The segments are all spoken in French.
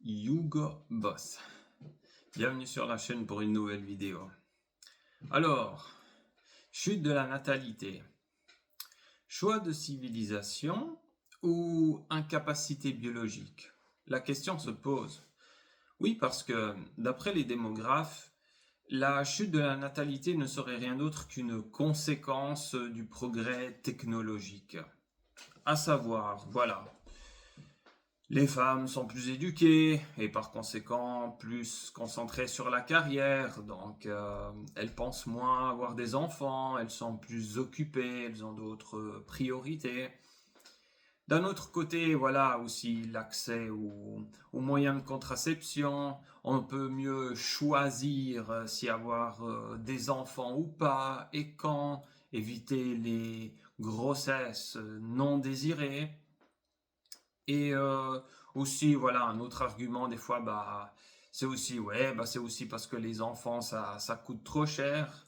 Hugo Boss. Bienvenue sur la chaîne pour une nouvelle vidéo. Alors, chute de la natalité. Choix de civilisation ou incapacité biologique? La question se pose. Oui, parce que d'après les démographes, la chute de la natalité ne serait rien d'autre qu'une conséquence du progrès technologique. À savoir, voilà, les femmes sont plus éduquées et par conséquent plus concentrées sur la carrière, donc elles pensent moins à avoir des enfants, elles sont plus occupées, elles ont d'autres priorités. D'un autre côté, voilà aussi l'accès aux moyens de contraception, on peut mieux choisir si avoir des enfants ou pas et quand, éviter les grossesses non désirées. Et aussi, voilà, un autre argument, des fois, c'est aussi, ouais, c'est aussi parce que les enfants, ça coûte trop cher.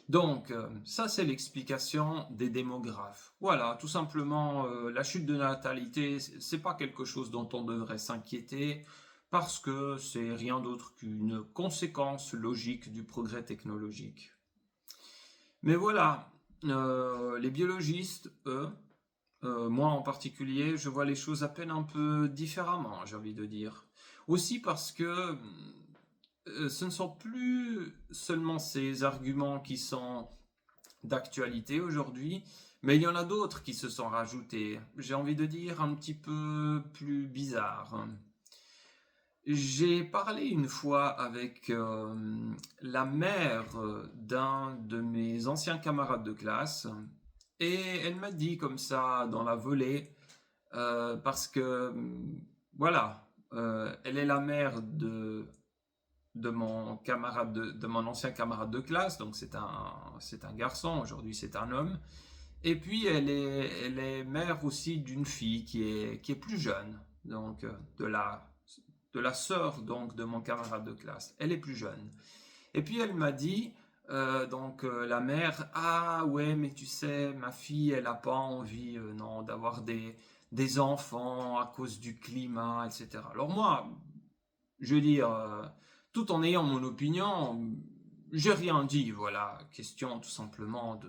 Donc, ça, c'est l'explication des démographes. Voilà, tout simplement, la chute de natalité, c'est pas quelque chose dont on devrait s'inquiéter parce que c'est rien d'autre qu'une conséquence logique du progrès technologique. Mais voilà, les biologistes, eux, moi en particulier, je vois les choses à peine un peu différemment, j'ai envie de dire. Aussi parce que ce ne sont plus seulement ces arguments qui sont d'actualité aujourd'hui, mais il y en a d'autres qui se sont rajoutés. J'ai envie de dire un petit peu plus bizarres. J'ai parlé une fois avec la mère d'un de mes anciens camarades de classe et elle m'a dit comme ça dans la volée, parce que voilà, elle est la mère de mon camarade de mon ancien camarade de classe, donc c'est un garçon, aujourd'hui c'est un homme. Et puis elle est mère aussi d'une fille qui est plus jeune, donc de la sœur donc de mon camarade de classe. Elle est plus jeune. Et puis elle m'a dit, la mère, ah ouais, mais tu sais, ma fille, elle a pas envie, non, d'avoir des enfants à cause du climat, etc. Alors moi, je veux dire, tout en ayant mon opinion, j'ai rien dit, voilà, question tout simplement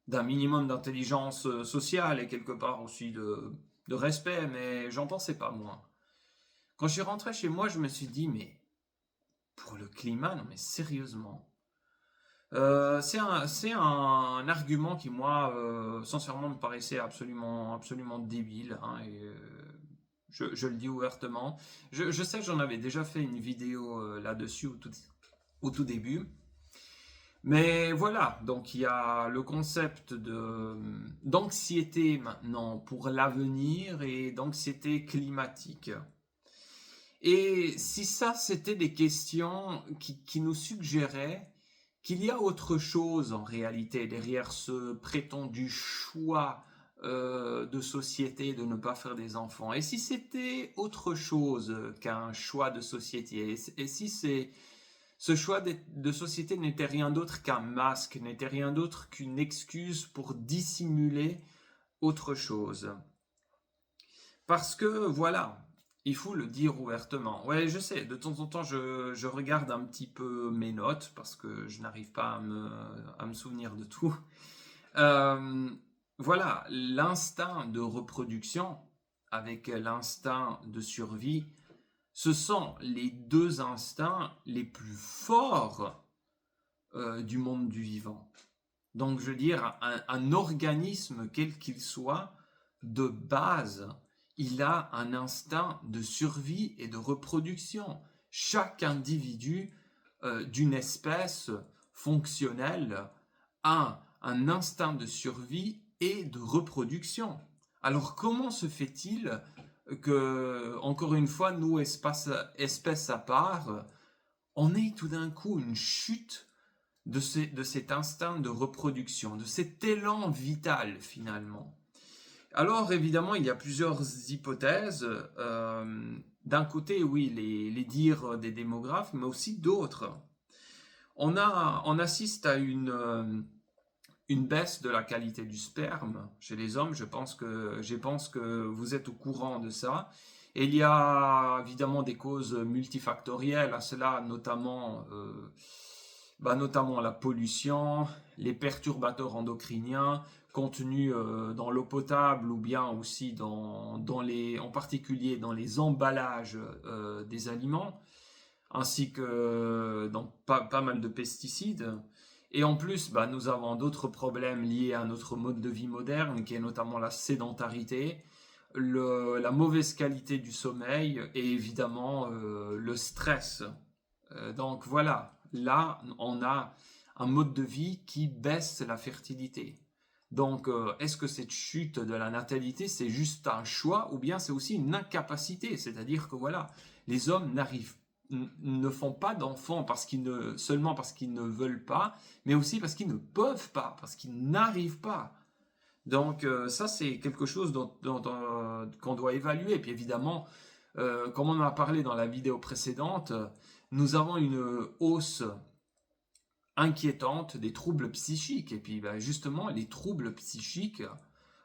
d'un minimum d'intelligence sociale et quelque part aussi de respect, mais j'en pensais pas moins. Quand je suis rentré chez moi, je me suis dit, mais pour le climat, non mais sérieusement. C'est un argument qui, moi, sincèrement, me paraissait absolument, absolument débile, hein, et je le dis ouvertement. Je sais que j'en avais déjà fait une vidéo là-dessus au tout début. Mais voilà, donc il y a le concept d'anxiété maintenant pour l'avenir et d'anxiété climatique. Et si ça, c'était des questions qui nous suggéraient qu'il y a autre chose en réalité derrière ce prétendu choix de société de ne pas faire des enfants. Et si c'était autre chose qu'un choix de société, et si ce choix de société n'était rien d'autre qu'un masque, n'était rien d'autre qu'une excuse pour dissimuler autre chose. Parce que voilà, il faut le dire ouvertement. Ouais, je sais, de temps en temps, je regarde un petit peu mes notes parce que je n'arrive pas à me souvenir de tout. Euh, voilà, l'instinct de reproduction avec l'instinct de survie, ce sont les deux instincts les plus forts du monde du vivant. Donc, je veux dire, un organisme, quel qu'il soit, de base, il a un instinct de survie et de reproduction. Chaque individu d'une espèce fonctionnelle a un instinct de survie et de reproduction. Alors, comment se fait-il que, encore une fois, nous, espèces à part, on ait tout d'un coup une chute de cet instinct de reproduction, de cet élan vital finalement? Alors évidemment, il y a plusieurs hypothèses. D'un côté, oui, les dires des démographes, mais aussi d'autres. On assiste à une baisse de la qualité du sperme chez les hommes. Je pense que vous êtes au courant de ça. Et il y a évidemment des causes multifactorielles à cela, notamment la pollution, les perturbateurs endocriniens contenus dans l'eau potable ou bien aussi en particulier dans les emballages des aliments, ainsi que dans pas mal de pesticides. Et en plus, nous avons d'autres problèmes liés à notre mode de vie moderne, qui est notamment la sédentarité, la mauvaise qualité du sommeil et évidemment le stress. Donc voilà, là on a un mode de vie qui baisse la fertilité. Donc est-ce que cette chute de la natalité c'est juste un choix ou bien c'est aussi une incapacité? C'est-à-dire que voilà, les hommes ne font pas d'enfants seulement parce qu'ils ne veulent pas, mais aussi parce qu'ils ne peuvent pas, parce qu'ils n'arrivent pas. Donc ça c'est quelque chose qu'on doit évaluer. Et puis évidemment, comme on en a parlé dans la vidéo précédente, nous avons une hausse inquiétante des troubles psychiques. Et puis justement, les troubles psychiques,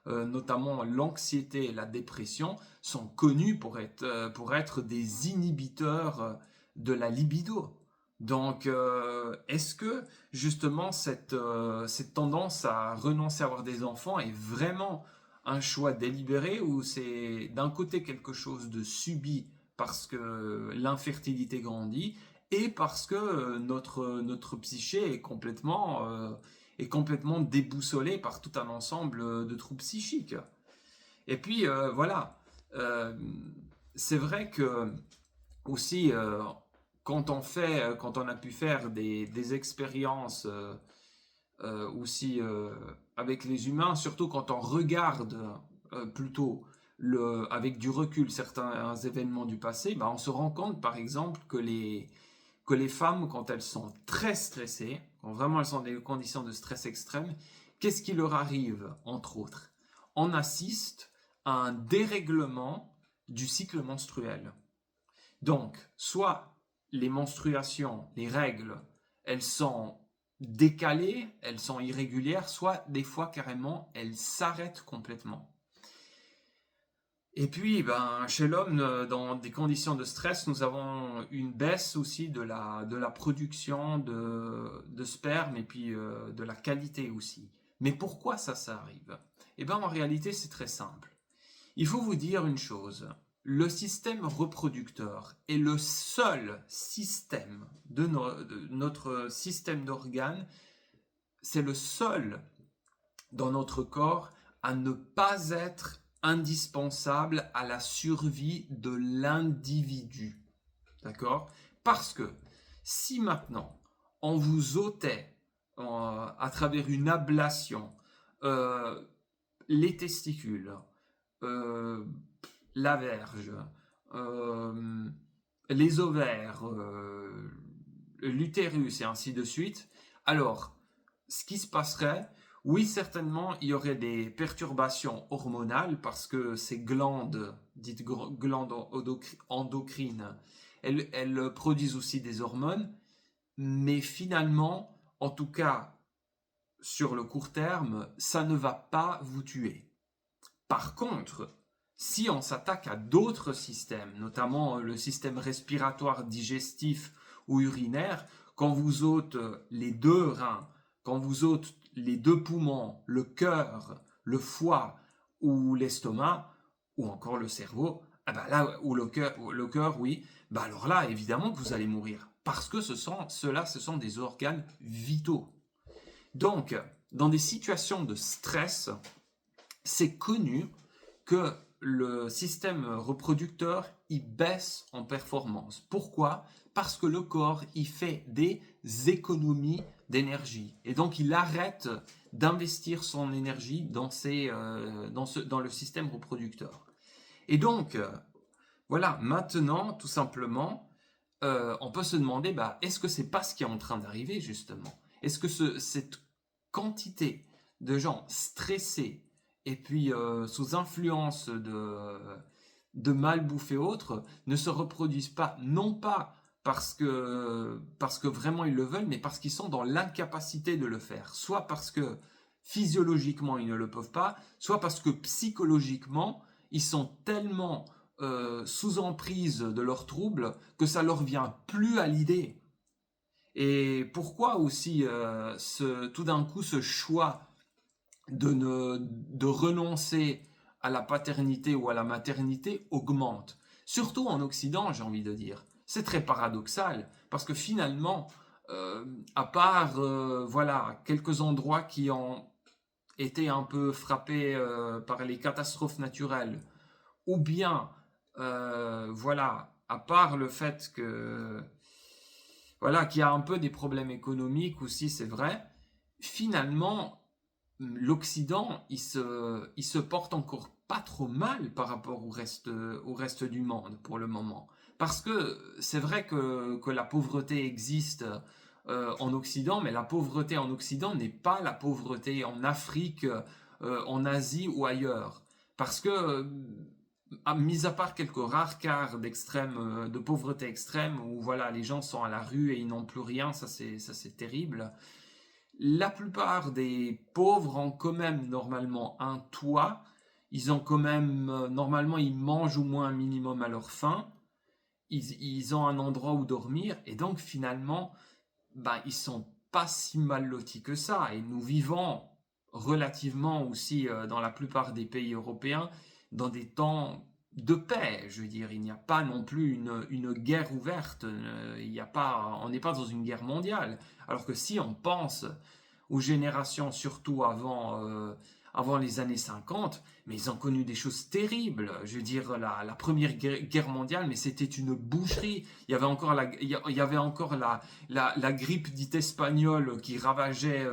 notamment l'anxiété et la dépression, sont connus pour être des inhibiteurs de la libido. Donc, est-ce que justement cette tendance à renoncer à avoir des enfants est vraiment un choix délibéré ou c'est d'un côté quelque chose de subi parce que l'infertilité grandit et parce que notre psyché est complètement déboussolée par tout un ensemble de troubles psychiques. Et puis voilà, euh, c'est vrai que aussi quand on a pu faire des expériences aussi avec les humains, surtout quand on regarde plutôt avec du recul certains événements du passé, on se rend compte par exemple que les femmes, quand elles sont très stressées, quand vraiment elles sont dans des conditions de stress extrême, qu'est-ce qui leur arrive entre autres? On assiste à un dérèglement du cycle menstruel. Donc, soit les menstruations, les règles, elles sont décalées, elles sont irrégulières, soit des fois carrément elles s'arrêtent complètement. Et puis, chez l'homme, dans des conditions de stress, nous avons une baisse aussi de la production de sperme et puis de la qualité aussi. Mais pourquoi ça arrive? En réalité, c'est très simple. Il faut vous dire une chose. Le système reproducteur est le seul système de notre système d'organes, c'est le seul dans notre corps à ne pas être indispensable à la survie de l'individu. D'accord? Parce que si maintenant on vous ôtait à travers une ablation les testicules, la verge, les ovaires, l'utérus et ainsi de suite, alors ce qui se passerait, oui, certainement, il y aurait des perturbations hormonales parce que ces glandes, dites glandes endocrines, elles produisent aussi des hormones, mais finalement, en tout cas, sur le court terme, ça ne va pas vous tuer. Par contre, si on s'attaque à d'autres systèmes, notamment le système respiratoire, digestif ou urinaire, quand vous ôte les 2 reins, quand vous ôte les 2 poumons, le cœur, le foie ou l'estomac, ou encore le cerveau, ou le cœur, oui, alors là, évidemment que vous allez mourir, parce que ce sont des organes vitaux. Donc, dans des situations de stress, c'est connu que le système reproducteur, il baisse en performance. Pourquoi? Parce que le corps, il fait des économies d'énergie. Et donc, il arrête d'investir son énergie dans le système reproducteur. Et donc, voilà, maintenant, tout simplement, on peut se demander, est-ce que c'est pas ce qui est en train d'arriver, justement? Est-ce que cette quantité de gens stressés et puis sous influence de malbouffe et autres ne se reproduisent pas, non pas parce que vraiment ils le veulent, mais parce qu'ils sont dans l'incapacité de le faire. Soit parce que physiologiquement ils ne le peuvent pas, soit parce que psychologiquement ils sont tellement sous emprise de leurs troubles que ça leur vient plus à l'idée. Et pourquoi aussi tout d'un coup ce choix de renoncer à la paternité ou à la maternité augmente? Surtout en Occident, j'ai envie de dire. C'est très paradoxal, parce que finalement, à part voilà, quelques endroits qui ont été un peu frappés par les catastrophes naturelles, ou bien, voilà, à part le fait que voilà, qu'il y a un peu des problèmes économiques aussi, c'est vrai, finalement, l'Occident, il se porte encore pas trop mal par rapport au reste du monde pour le moment. Parce que c'est vrai que la pauvreté existe en Occident, mais la pauvreté en Occident n'est pas la pauvreté en Afrique, en Asie ou ailleurs. Parce que mis à part quelques rares cas de pauvreté extrême, où voilà, les gens sont à la rue et ils n'ont plus rien, ça c'est terrible. La plupart des pauvres ont quand même normalement un toit, ils ont quand même, normalement ils mangent au moins un minimum à leur faim, ils ont un endroit où dormir, et donc finalement, ben, ils sont pas si mal lotis que ça, et nous vivons relativement aussi dans la plupart des pays européens dans des temps de paix, je veux dire, il n'y a pas non plus une guerre ouverte, on n'est pas dans une guerre mondiale, alors que si on pense aux générations surtout avant les années 50, mais ils ont connu des choses terribles. Je veux dire, la Première Guerre mondiale, mais c'était une boucherie. Il y avait encore la grippe dite espagnole qui ravageait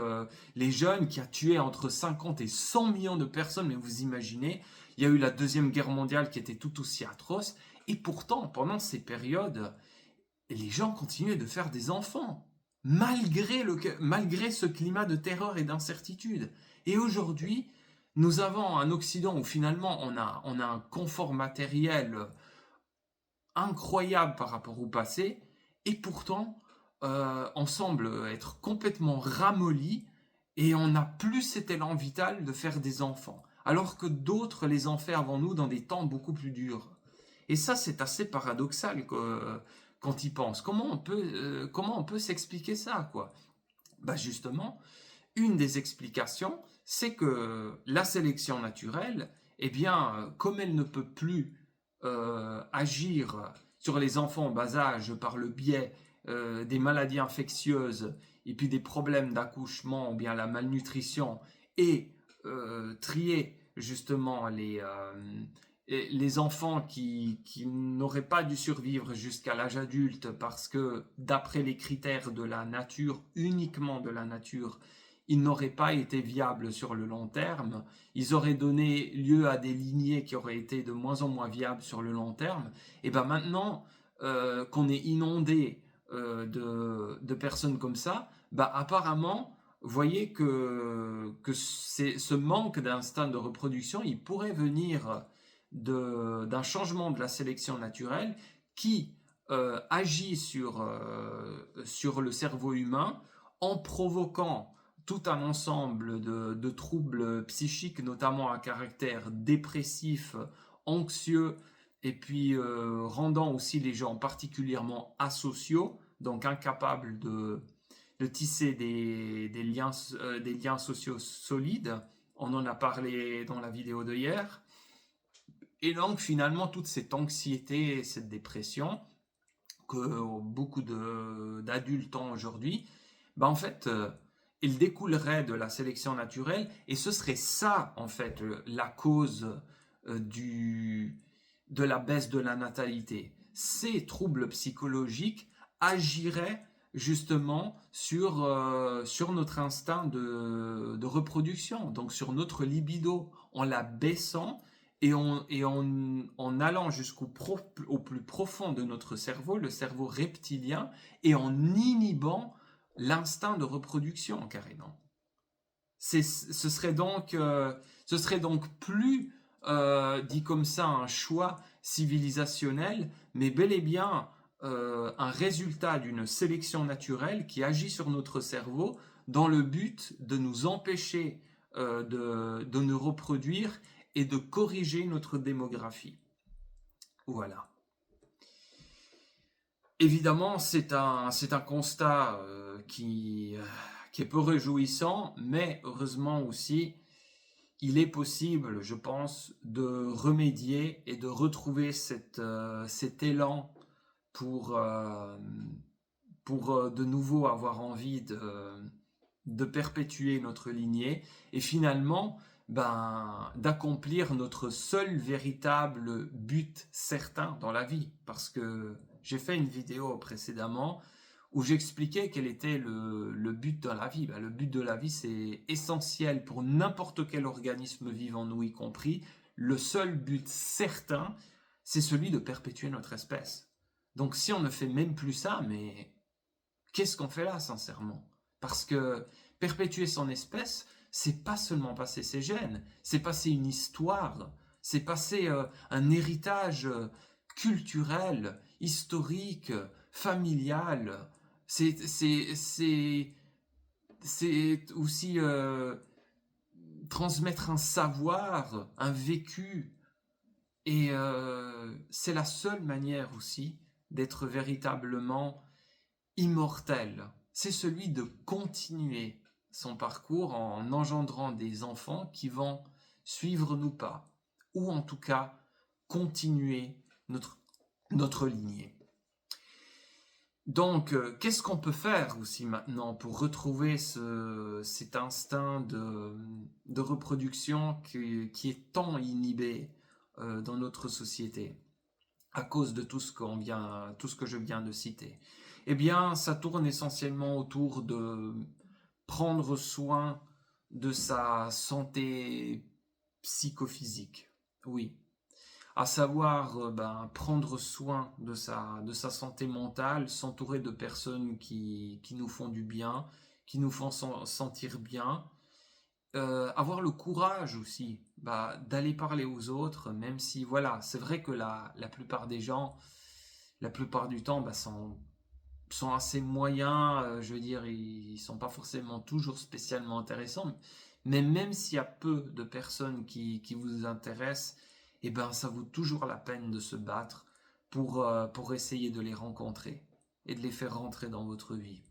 les jeunes, qui a tué entre 50 et 100 millions de personnes, mais vous imaginez. Il y a eu la Deuxième Guerre mondiale qui était tout aussi atroce. Et pourtant, pendant ces périodes, les gens continuaient de faire des enfants malgré ce climat de terreur et d'incertitude. Et aujourd'hui, nous avons un Occident où finalement on a un confort matériel incroyable par rapport au passé, et pourtant on semble être complètement ramolli et on n'a plus cet élan vital de faire des enfants, alors que d'autres les ont fait avant nous dans des temps beaucoup plus durs. Et ça, c'est assez paradoxal quand il pense. Comment on peut s'expliquer ça, quoi? Bah justement, une des explications, c'est que la sélection naturelle, eh bien, comme elle ne peut plus agir sur les enfants en bas âge par le biais des maladies infectieuses et puis des problèmes d'accouchement ou bien la malnutrition, et trier justement les enfants qui n'auraient pas dû survivre jusqu'à l'âge adulte parce que d'après les critères de la nature, uniquement de la nature, ils n'auraient pas été viables sur le long terme, ils auraient donné lieu à des lignées qui auraient été de moins en moins viables sur le long terme. Et bien maintenant qu'on est inondé de personnes comme ça, bah apparemment, vous voyez que ce manque d'instinct de reproduction, il pourrait venir d'un changement de la sélection naturelle qui agit sur le cerveau humain en provoquant tout un ensemble de troubles psychiques, notamment à caractère dépressif, anxieux, et puis rendant aussi les gens particulièrement asociaux, donc incapables de tisser des liens sociaux solides. On en a parlé dans la vidéo de hier. Et donc finalement, toute cette anxiété et cette dépression que beaucoup d'adultes ont aujourd'hui, ben en fait, il découlerait de la sélection naturelle, et ce serait ça, en fait, la cause de la baisse de la natalité. Ces troubles psychologiques agiraient justement sur notre instinct de reproduction, donc sur notre libido, en la baissant et en allant au plus profond de notre cerveau, le cerveau reptilien, et en inhibant l'instinct de reproduction carrément. Ce serait donc plus, dit comme ça, un choix civilisationnel, mais bel et bien un résultat d'une sélection naturelle qui agit sur notre cerveau dans le but de nous empêcher de nous reproduire et de corriger notre démographie. Voilà. Évidemment, c'est un constat qui est peu réjouissant, mais heureusement aussi, il est possible, je pense, de remédier et de retrouver cet élan pour, de nouveau avoir envie de perpétuer notre lignée et finalement d'accomplir notre seul véritable but certain dans la vie. Parce que j'ai fait une vidéo précédemment où j'expliquais quel était le but de la vie. Le but de la vie, c'est essentiel pour n'importe quel organisme vivant, nous y compris. Le seul but certain, c'est celui de perpétuer notre espèce. Donc si on ne fait même plus ça, mais qu'est-ce qu'on fait là, sincèrement? Parce que perpétuer son espèce, c'est pas seulement passer ses gènes, c'est passer une histoire, c'est passer un héritage culturel, historique, familial. C'est aussi transmettre un savoir, un vécu. Et c'est la seule manière aussi d'être véritablement immortel. C'est celui de continuer son parcours en engendrant des enfants qui vont suivre nos pas, ou en tout cas continuer notre lignée. Donc, qu'est-ce qu'on peut faire aussi maintenant pour retrouver cet instinct de reproduction qui est tant inhibé dans notre société à cause de tout ce que je viens de citer? Eh bien, ça tourne essentiellement autour de prendre soin de sa santé psychophysique. Oui, à savoir prendre soin de sa santé mentale, s'entourer de personnes qui nous font du bien, qui nous font sentir bien, avoir le courage aussi d'aller parler aux autres, même si voilà, c'est vrai que la plupart des gens, la plupart du temps, sont assez moyens, je veux dire, ils sont pas forcément toujours spécialement intéressants, mais même s'il y a peu de personnes qui vous intéressent, eh ben ça vaut toujours la peine de se battre pour essayer de les rencontrer et de les faire rentrer dans votre vie.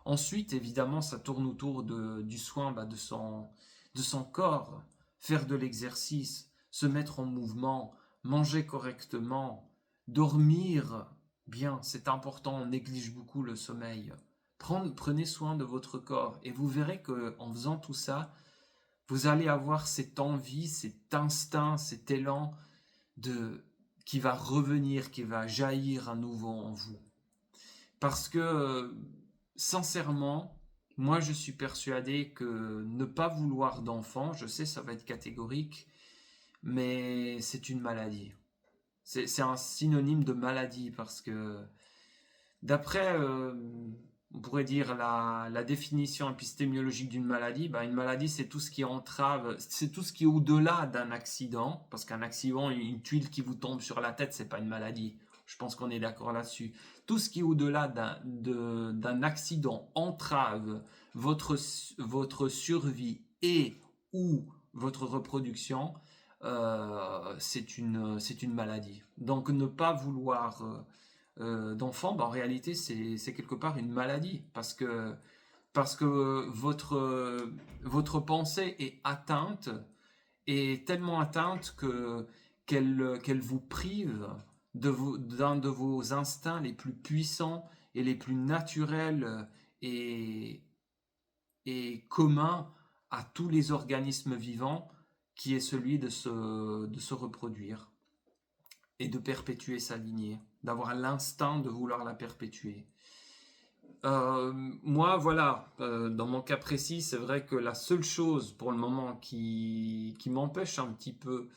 Ensuite, évidemment, ça tourne autour du soin de son corps, faire de l'exercice, se mettre en mouvement, manger correctement, dormir bien, c'est important, on néglige beaucoup le sommeil. Prenez soin de votre corps et vous verrez qu'en faisant tout ça, vous allez avoir cette envie, cet instinct, cet élan qui va revenir, qui va jaillir à nouveau en vous. Parce que, sincèrement, moi je suis persuadé que ne pas vouloir d'enfant, je sais ça va être catégorique, mais c'est une maladie. C'est un synonyme de maladie parce que d'après, on pourrait dire la définition épistémiologique d'une maladie, une maladie c'est tout ce qui entrave, c'est tout ce qui est au-delà d'un accident, parce qu'un accident, une tuile qui vous tombe sur la tête, c'est pas une maladie. Je pense qu'on est d'accord là-dessus. Tout ce qui est au-delà d'un accident entrave votre survie et ou votre reproduction, c'est une maladie. Donc ne pas vouloir d'enfant, en réalité c'est quelque part une maladie parce que votre pensée est atteinte, est tellement atteinte qu'elle vous prive d'un de vos instincts les plus puissants et les plus naturels et communs à tous les organismes vivants, qui est celui de se reproduire et de perpétuer sa lignée, d'avoir l'instinct de vouloir la perpétuer. Moi, voilà, dans mon cas précis, c'est vrai que la seule chose pour le moment qui m'empêche un petit peu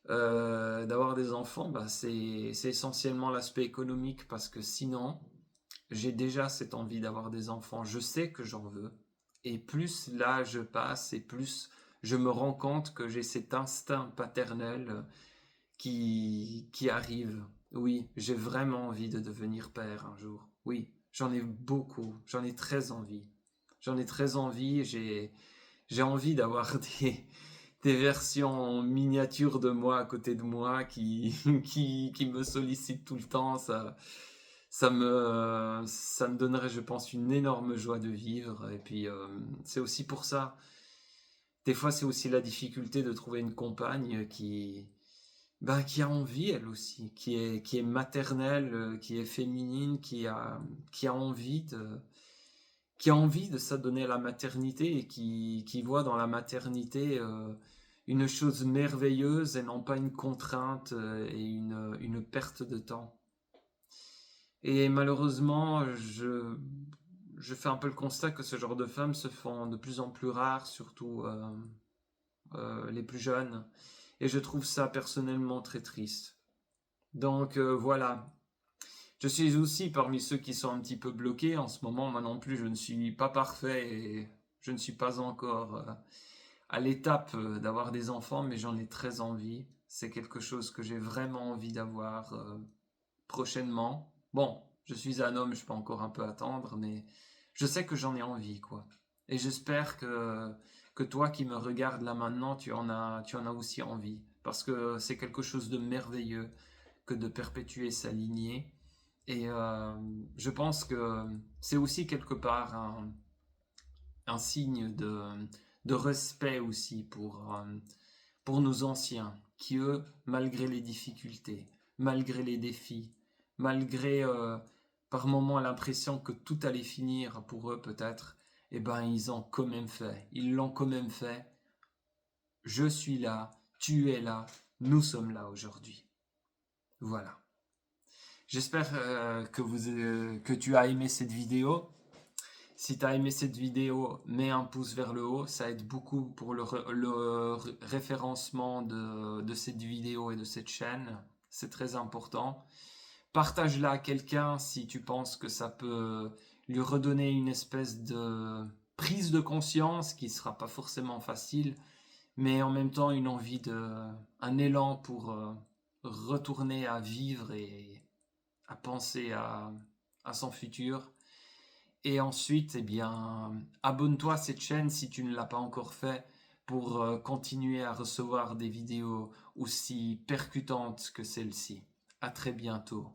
d'avoir des enfants, c'est essentiellement l'aspect économique, parce que sinon, j'ai déjà cette envie d'avoir des enfants. Je sais que j'en veux, et plus l'âge passe, et plus je me rends compte que j'ai cet instinct paternel qui arrive. Oui, j'ai vraiment envie de devenir père un jour. Oui, j'en ai beaucoup, j'en ai très envie. J'en ai très envie, j'ai envie d'avoir des versions miniatures de moi à côté de moi qui me sollicitent tout le temps. Ça me donnerait, je pense, une énorme joie de vivre. Et puis, c'est aussi pour ça. Des fois, c'est aussi la difficulté de trouver une compagne qui a envie, elle aussi, qui est maternelle, qui est féminine, qui a envie de s'adonner à la maternité et qui voit dans la maternité une chose merveilleuse et non pas une contrainte et une perte de temps. Et malheureusement, je fais un peu le constat que ce genre de femmes se font de plus en plus rares, surtout les plus jeunes. Et je trouve ça personnellement très triste. Donc voilà. Je suis aussi parmi ceux qui sont un petit peu bloqués en ce moment. Moi non plus, je ne suis pas parfait et je ne suis pas encore à l'étape d'avoir des enfants, mais j'en ai très envie. C'est quelque chose que j'ai vraiment envie d'avoir prochainement. Bon, je suis un homme, je peux encore un peu attendre, mais je sais que j'en ai envie, quoi. Et j'espère que toi qui me regardes là maintenant, tu en as aussi envie. Parce que c'est quelque chose de merveilleux que de perpétuer sa lignée. Et je pense que c'est aussi quelque part un signe de respect aussi pour nos anciens, qui eux, malgré les difficultés, malgré les défis, malgré par moments l'impression que tout allait finir pour eux peut-être, eh ben ils ont quand même fait, ils l'ont quand même fait. Je suis là, tu es là, nous sommes là aujourd'hui. Voilà. J'espère que tu as aimé cette vidéo. Si tu as aimé cette vidéo, mets un pouce vers le haut, ça aide beaucoup pour le référencement de cette vidéo et de cette chaîne. C'est très important. Partage-la à quelqu'un si tu penses que ça peut lui redonner une espèce de prise de conscience qui ne sera pas forcément facile, mais en même temps une envie un élan pour retourner à vivre et à penser à son futur. Et ensuite, eh bien, abonne-toi à cette chaîne si tu ne l'as pas encore fait pour continuer à recevoir des vidéos aussi percutantes que celle-ci. À très bientôt.